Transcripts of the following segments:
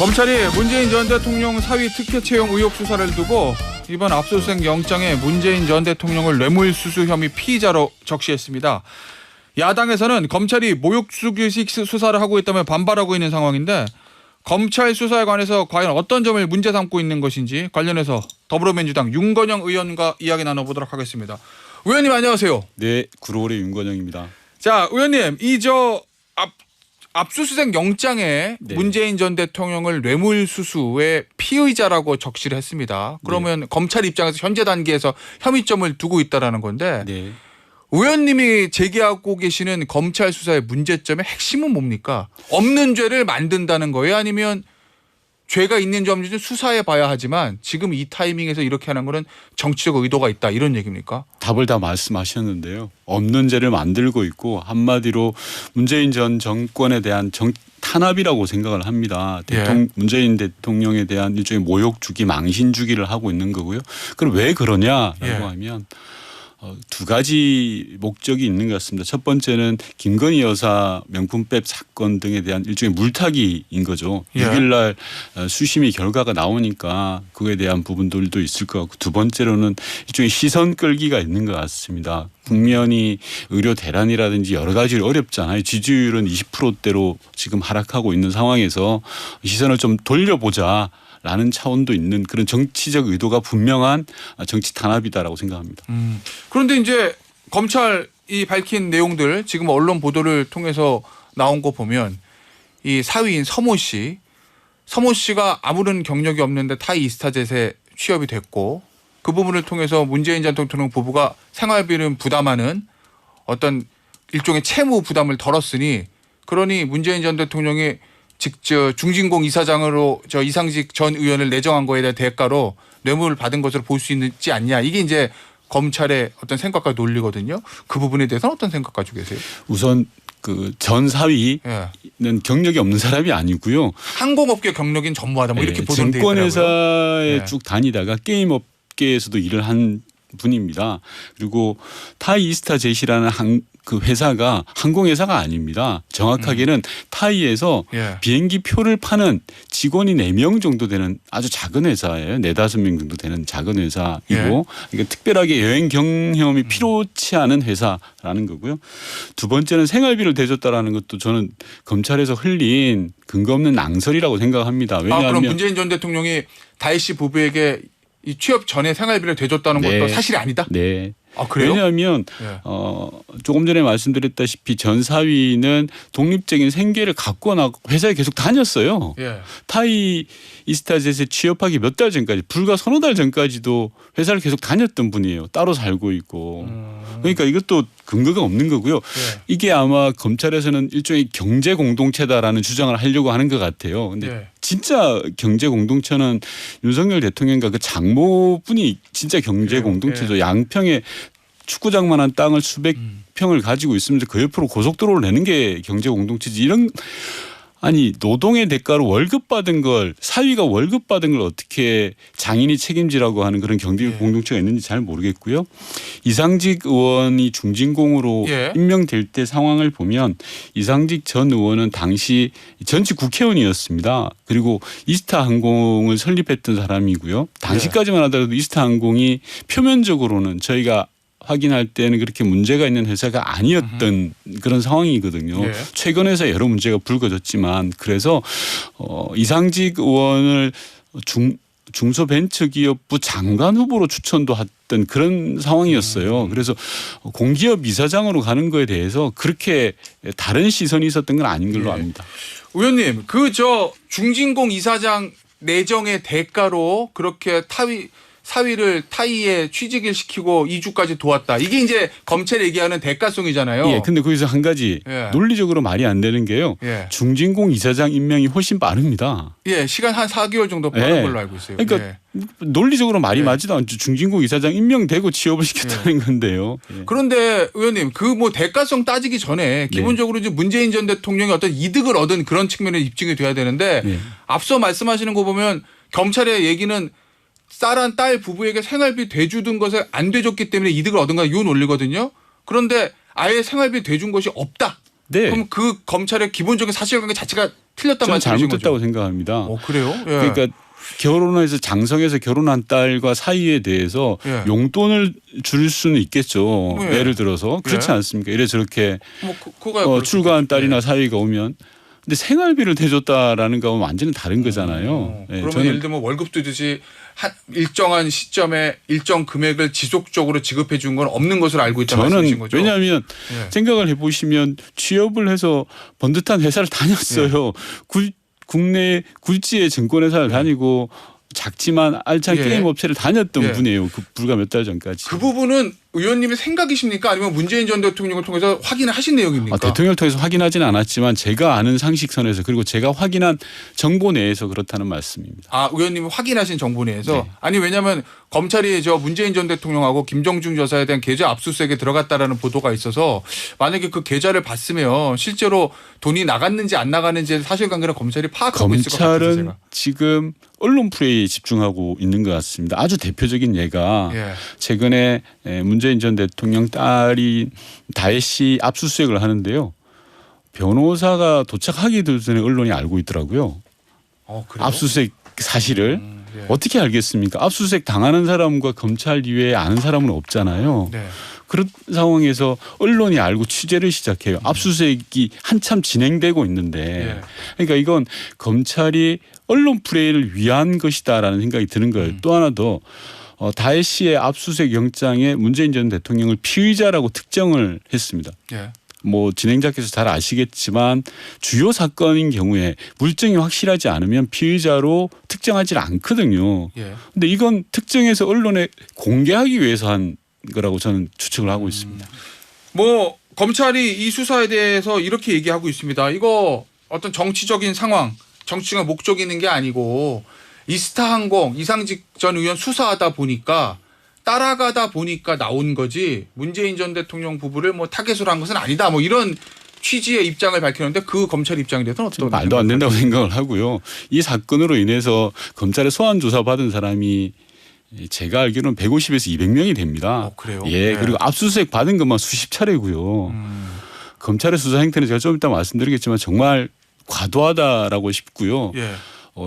검찰이 문재인 전 대통령 사위 특혜 채용 의혹 수사를 두고 이번 압수수색 영장에 문재인 전 대통령을 뇌물수수 혐의 피의자로 적시했습니다. 야당에서는 검찰이 모욕수규식 수사를 하고 있다며 반발하고 있는 상황인데 검찰 수사에 관해서 과연 어떤 점을 문제 삼고 있는 것인지 관련해서 더불어민주당 윤건영 의원과 이야기 나눠보도록 하겠습니다. 의원님 안녕하세요. 네, 구로울의 윤건영입니다. 자, 의원님 압수수색 영장에 네. 문재인 전 대통령을 뇌물수수의 피의자라고 적시를 했습니다. 그러면 네. 검찰 입장에서 현재 단계에서 혐의점을 두고 있다는 건데 네. 의원님이 제기하고 계시는 검찰 수사의 문제점의 핵심은 뭡니까? 없는 죄를 만든다는 거예요? 아니면 죄가 있는지 없는지 수사해 봐야 하지만 지금 이 타이밍에서 이렇게 하는 거는 정치적 의도가 있다 이런 얘기입니까? 답을 다 말씀하셨는데요. 없는 죄를 만들고 있고 한마디로 문재인 전 정권에 대한 탄압이라고 생각을 합니다. 문재인 대통령에 대한 일종의 모욕 주기, 망신 주기를 하고 있는 거고요. 그럼 왜 그러냐라고 하면 두 가지 목적이 있는 것 같습니다. 첫 번째는 김건희 여사 명품백 사건 등에 대한 일종의 물타기인 거죠. 6일 날 수심이 결과가 나오니까 그에 대한 부분들도 있을 것 같고 두 번째로는 일종의 시선 끌기가 있는 것 같습니다. 국면이 의료 대란이라든지 여러 가지 어렵잖아요. 지지율은 20%대로 지금 하락하고 있는 상황에서 시선을 좀 돌려보자. 라는 차원도 있는 그런 정치적 의도가 분명한 정치 탄압이다라고 생각합니다. 그런데 이제 검찰이 밝힌 내용들 지금 언론 보도를 통해서 나온 거 보면 이 사위인 서모 씨가 아무런 경력이 없는데 타이 이스타젯에 취업이 됐고 그 부분을 통해서 문재인 전 대통령 부부가 생활비를 부담하는 어떤 일종의 채무 부담을 덜었으니 그러니 문재인 전 대통령이 직접 중진공 이사장으로 이상직 전 의원을 내정한 거에 대한 대가로 뇌물을 받은 것으로 볼 수 있지 않냐. 이게 이제 검찰의 어떤 생각과 논리거든요. 그 부분에 대해서는 어떤 생각 가지고 계세요? 우선 그 전 사위는 경력이 없는 사람이 아니고요. 항공업계 경력인 전무하다 뭐 이렇게 보도돼 있더라고요. 증권회사에 쭉 다니다가 게임업계에서도 일을 한 분입니다. 그리고 타이이스타젯이라는 그 회사가 항공회사가 아닙니다. 정확하게는 타이에서 비행기 표를 파는 직원이 4명 정도 되는 아주 작은 회사예요. 4-5명 정도 되는 작은 회사이고 그러니까 특별하게 여행 경험이 필요치 않은 회사라는 거고요. 두 번째는 생활비를 대줬다라는 것도 저는 검찰에서 흘린 근거 없는 낭설이라고 생각합니다. 왜냐하면 그럼 문재인 전 대통령이 다혜 씨 부부에게 이 취업 전에 생활비를 대줬다는 것도 사실이 아니다? 네. 아, 그래요? 왜냐하면 조금 전에 말씀드렸다시피 전 사위는 독립적인 생계를 갖고 나고 회사에 계속 다녔어요. 타이 이스타젯에 취업하기 몇 달 전까지 불과 서너 달 전까지도 회사를 계속 다녔던 분이에요. 따로 살고 있고. 그러니까 이것도 근거가 없는 거고요. 이게 아마 검찰에서는 일종의 경제 공동체다라는 주장을 하려고 하는 것 같아요. 근데 진짜 경제 공동체는 윤석열 대통령과 그 장모분이 진짜 경제 공동체죠. 양평에 축구장만한 땅을 수백 평을 가지고 있으면서 그 옆으로 고속도로를 내는 게 경제 공동체지. 이런 아니 노동의 대가로 월급 받은 걸 사위가 월급 받은 걸 어떻게 장인이 책임지라고 하는 그런 경제 공동체가 있는지 잘 모르겠고요. 이상직 의원이 중진공으로 임명될 때 상황을 보면 이상직 전 의원은 당시 전직 국회의원이었습니다. 그리고 이스타항공을 설립했던 사람이고요. 당시까지만 하더라도 이스타항공이 표면적으로는 저희가 확인할 때는 그렇게 문제가 있는 회사가 아니었던 그런 상황이거든요. 최근에서 여러 문제가 불거졌지만 그래서 이상직 의원을 중소벤처기업부 장관 후보로 추천도 했던 그런 상황이었어요. 그래서 공기업 이사장으로 가는 거에 대해서 그렇게 다른 시선이 있었던 건 아닌 걸로 압니다. 의원님, 중진공 이사장 내정의 대가로 그렇게 사위를 타이에 취직을 시키고 이주까지 도왔다. 이게 이제 검찰이 얘기하는 대가성이잖아요. 근데 거기서 한 가지 논리적으로 말이 안 되는 게요. 중진공 이사장 임명이 훨씬 빠릅니다. 시간 한 4개월 정도 빠른 걸로 알고 있어요. 그러니까 논리적으로 말이 맞지도 않죠. 중진공 이사장 임명되고 취업을 시켰다는 건데요. 그런데 의원님 대가성 따지기 전에 기본적으로 이제 문재인 전 대통령이 어떤 이득을 얻은 그런 측면에 입증이 돼야 되는데 앞서 말씀하시는 거 보면 검찰의 얘기는 딸 부부에게 생활비 대주던 것을 안 대줬기 때문에 이득을 얻은 거다. 이 논리거든요. 그런데 아예 생활비 대준 것이 없다. 그럼 그 검찰의 기본적인 사실관계 자체가 틀렸단 저는 말씀이신 잘못됐다고 거죠? 생각합니다. 그래요? 예. 그러니까 결혼해서 장성해서 결혼한 딸과 사이에 대해서 예. 용돈을 줄 수는 있겠죠. 예. 예를 들어서 그렇지 예. 않습니까? 이래 저렇게 그거야 출가한 딸이나 예. 사위가 오면. 근데 생활비를 대줬다라는 거는 완전히 다른 거잖아요. 예, 그러면 예를 들면 월급 주듯이 한 일정한 시점에 일정 금액을 지속적으로 지급해 준 건 없는 것으로 알고 있다는 말씀이신 거죠? 왜냐하면 예. 생각을 해보시면 취업을 해서 번듯한 회사를 다녔어요. 국내 굴지의 증권회사를 다니고 작지만 알찬 예. 게임 업체를 다녔던 예. 분이에요. 불과 몇 달 전까지. 그 부분은 의원님의 생각이십니까? 아니면 문재인 전 대통령을 통해서 확인을 하신 내용입니까? 대통령을 통해서 확인하지는 않았지만 제가 아는 상식선에서 그리고 제가 확인한 정보 내에서 그렇다는 말씀입니다. 의원님이 확인하신 정보 내에서? 네. 아니 왜냐하면 검찰이 문재인 전 대통령하고 김정중 여사에 대한 계좌 압수수색에 들어갔다라는 보도가 있어서 만약에 그 계좌를 봤으면 실제로 돈이 나갔는지 안 나갔는지 사실관계는 검찰이 파악하고 있을 것 같아서 검찰은 제가. 지금 언론 플레이에 집중하고 있는 것 같습니다. 아주 대표적인 예가 최근에 문재인 전 대통령 딸이 다혜 씨 압수수색을 하는데요. 변호사가 도착하기 전에 언론이 알고 있더라고요. 그래요? 압수수색 사실을. 어떻게 알겠습니까? 압수수색 당하는 사람과 검찰 이외에 아는 사람은 없잖아요. 네. 그런 상황에서 언론이 알고 취재를 시작해요. 압수수색이 한참 진행되고 있는데 그러니까 이건 검찰이 언론 플레이를 위한 것이다라는 생각이 드는 거예요. 또 하나 더 다혜 씨의 압수수색 영장에 문재인 전 대통령을 피의자라고 특정을 했습니다. 진행자께서 잘 아시겠지만 주요 사건인 경우에 물증이 확실하지 않으면 피의자로 특정하지 않거든요. 그런데 이건 특정해서 언론에 공개하기 위해서 한 거라고 저는 추측을 하고 있습니다. 검찰이 이 수사에 대해서 이렇게 얘기하고 있습니다. 이거 어떤 정치적인 상황, 정치적 목적이 있는 게 아니고 이스타항공 이상직 전 의원 수사하다 보니까 따라가다 보니까 나온 거지 문재인 전 대통령 부부를 타겟으로 한 것은 아니다. 이런 취지의 입장을 밝혔는데 그 검찰 입장에 대해서는 어떤 말도 안 된다고 생각을 하고요. 이 사건으로 인해서 검찰에 소환 조사 받은 사람이 제가 알기로는 150에서 200명이 됩니다. 그래요? 그리고 압수수색 받은 것만 수십 차례고요. 검찰의 수사 행태는 제가 좀 이따 말씀드리겠지만 정말 과도하다라고 싶고요.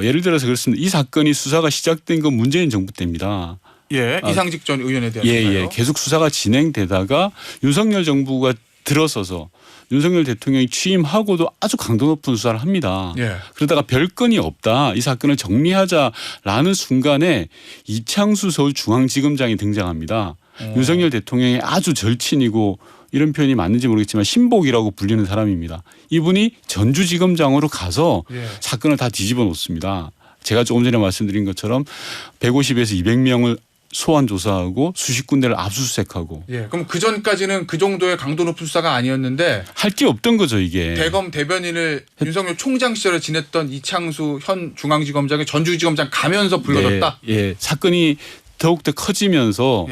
예를 들어서 그렇습니다. 이 사건이 수사가 시작된 건 문재인 정부 때입니다. 이상직 전 의원에 대해서 계속 수사가 진행되다가 윤석열 정부가 들어서서 윤석열 대통령이 취임하고도 아주 강도 높은 수사를 합니다. 그러다가 별건이 없다. 이 사건을 정리하자라는 순간에 이창수 서울중앙지검장이 등장합니다. 윤석열 대통령의 아주 절친이고 이런 표현이 맞는지 모르겠지만 신복이라고 불리는 사람입니다. 이분이 전주지검장으로 가서 사건을 다 뒤집어 놓습니다. 제가 조금 전에 말씀드린 것처럼 150에서 200명을 소환 조사하고 수십 군데를 압수수색하고. 그럼 그 전까지는 그 정도의 강도 높은 수사가 아니었는데 할 게 없던 거죠 이게. 대검 대변인을 윤석열 총장 시절에 지냈던 이창수 현 중앙지검장이 전주지검장 가면서 불러줬다. 사건이 더욱더 커지면서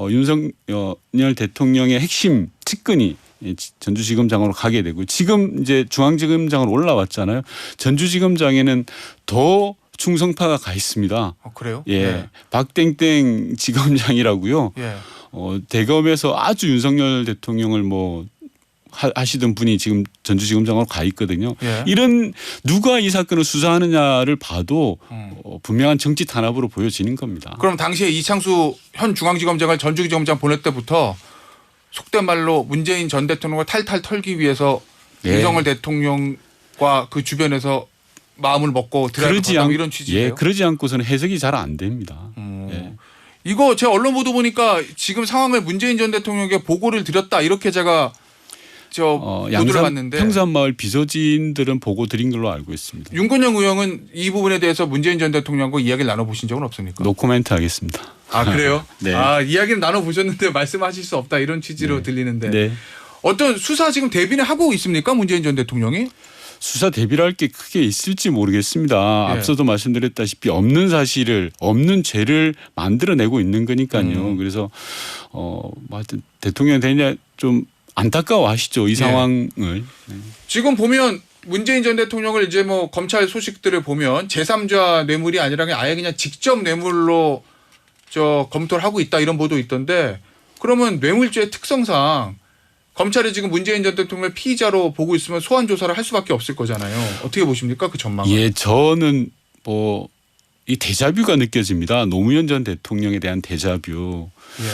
윤석열 대통령의 핵심 측근이 전주지검장으로 가게 되고 지금 이제 중앙지검장으로 올라왔잖아요. 전주지검장에는 더 충성파가 가 있습니다. 그래요? 박땡땡 지검장이라고요. 대검에서 아주 윤석열 대통령을 하시던 분이 지금 전주지검장으로 가 있거든요. 이런 누가 이 사건을 수사하느냐를 봐도 분명한 정치 탄압으로 보여지는 겁니다. 그럼 당시에 이창수 현 중앙지검장을 전주지검장 보낼 때부터 속된 말로 문재인 전 대통령을 탈탈 털기 위해서 윤석열 대통령과 그 주변에서 마음을 먹고 들어가고 이런 취지예요. 그러지 않고서는 해석이 잘 안 됩니다. 이거 제가 언론 보도 보니까 지금 상황을 문재인 전 대통령에게 보고를 드렸다 이렇게 제가 보도를 봤는데 평산마을 비서진들은 보고 드린 걸로 알고 있습니다. 윤건영 의원은 이 부분에 대해서 문재인 전 대통령과 이야기를 나눠보신 적은 없습니까? 노코멘트 하겠습니다. 그래요? 네. 이야기는 나눠보셨는데 말씀하실 수 없다 이런 취지로 들리는데 어떤 수사 지금 대비는 하고 있습니까? 문재인 전 대통령이? 수사 대비를 할 게 크게 있을지 모르겠습니다. 앞서도 말씀드렸다시피 없는 사실을 없는 죄를 만들어내고 있는 거니까요. 그래서 하여튼 대통령 되냐 좀 안타까워하시죠 이 상황을. 지금 보면 문재인 전 대통령을 이제 검찰 소식들을 보면 제3자 뇌물이 아니라 아예 그냥 직접 뇌물로 검토를 하고 있다 이런 보도 있던데 그러면 뇌물죄 특성상 검찰이 지금 문재인 전 대통령을 피의자로 보고 있으면 소환 조사를 할 수밖에 없을 거잖아요. 어떻게 보십니까? 그 전망을. 예, 저는 이 데자뷰가 느껴집니다. 노무현 전 대통령에 대한 데자뷰. 예.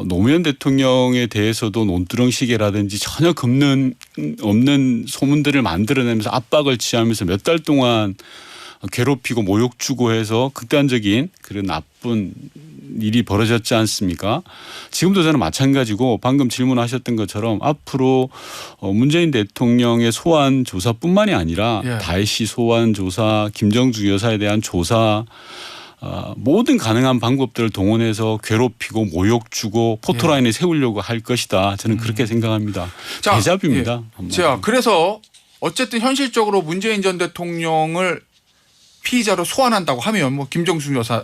노무현 대통령에 대해서도 논두렁시계라든지 전혀 없는 소문들을 만들어내면서 압박을 취하면서 몇 달 동안 괴롭히고 모욕 주고 해서 극단적인 그런 나쁜 일이 벌어졌지 않습니까? 지금도 저는 마찬가지고 방금 질문하셨던 것처럼 앞으로 문재인 대통령의 소환 조사뿐만이 아니라 예. 다혜씨 소환 조사, 김정주 여사에 대한 조사 모든 가능한 방법들을 동원해서 괴롭히고 모욕 주고 포토라인에 세우려고 할 것이다. 저는 그렇게 생각합니다. 자, 데자뷰입니다. 예. 자, 그래서 어쨌든 현실적으로 문재인 전 대통령을 피의자로 소환한다고 하면 뭐 김정숙 여사를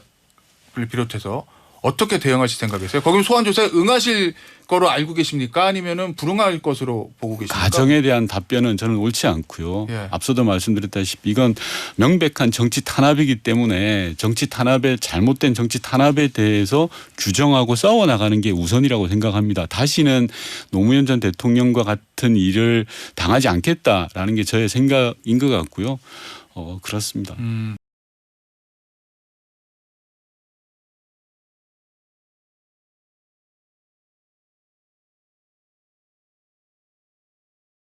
비롯해서 어떻게 대응하실 생각이세요? 거기 소환 조사에 응하실 거로 알고 계십니까? 아니면은 불응할 것으로 보고 계십니까? 가정에 대한 답변은 저는 옳지 않고요. 예. 앞서도 말씀드렸다시피 이건 명백한 정치 탄압이기 때문에 잘못된 정치 탄압에 대해서 규정하고 싸워나가는 게 우선이라고 생각합니다. 다시는 노무현 전 대통령과 같은 일을 당하지 않겠다라는 게 저의 생각인 것 같고요. 그렇습니다.